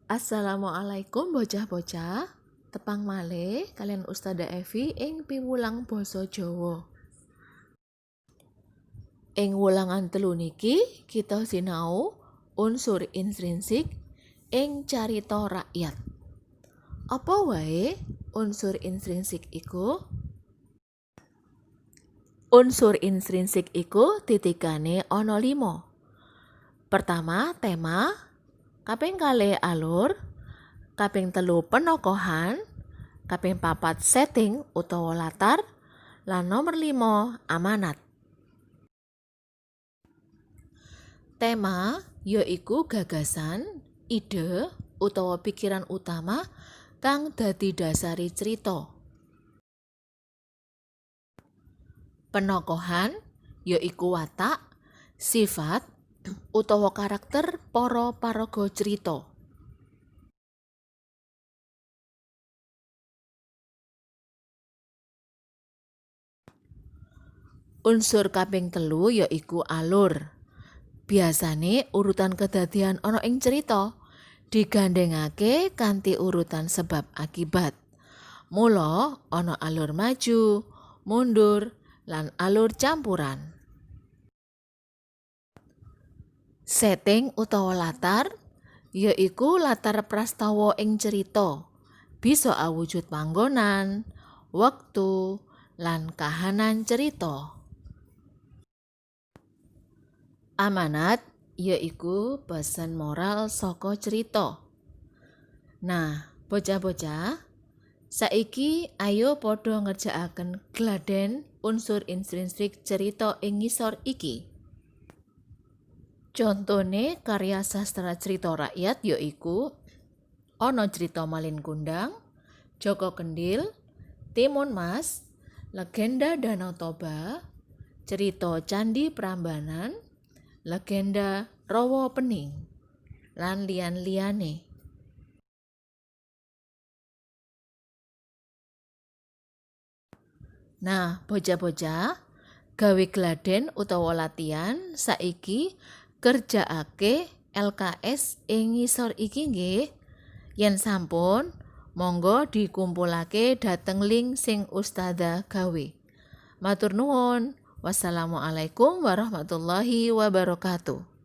Assalamualaikum bocah-bocah. Tepang malih kalian Ustadzah Evi ing piwulang basa Jawa. Ing wulangan telu niki kita sinau unsur intrinsik ing carita rakyat. Apa wae unsur intrinsik iku? Unsur intrinsik iku titikane ana 5. Pertama, tema, kaping 2 alur, kaping 3 penokohan, kaping 4 setting utawa latar, lan nomor 5 amanat. Tema yaiku gagasan, ide utawa pikiran utama kang dadi dasari cerita. Penokohan yaiku watak, sifat utawa karakter para paraga cerita. Unsur kaping 3 yaiku alur. Biasane urutan kedadian ana ing cerita digandhengake kanthi urutan sebab akibat. Mula ana alur maju, mundur, lan alur campuran. Setting utawa latar yaiku latar prastawa ing cerita. Bisa awujud panggonan, wektu, lan kahanan cerita. Amanat yaiku pesan moral saka cerita. Nah, bocah-bocah, saiki ayo padha ngerjakaken gladhen unsur intrinsik cerita ing ngisor iki. Contone karya sastra cerita rakyat yaiku ana cerita Malin Kundang, Joko Kendil, Timun Mas, Legenda Danau Toba, cerita Candi Prambanan, legenda Rawa Pening, lan liyan-liyane. Nah, bocah-bocah, gawe gladhen utawa latihan saiki kerjaake LKS ing ngisor iki nggih. Yen sampun, monggo dikumpulake dhateng link sing Ustadzah gawe. Matur nuwun. Wassalamualaikum warahmatullahi wabarakatuh.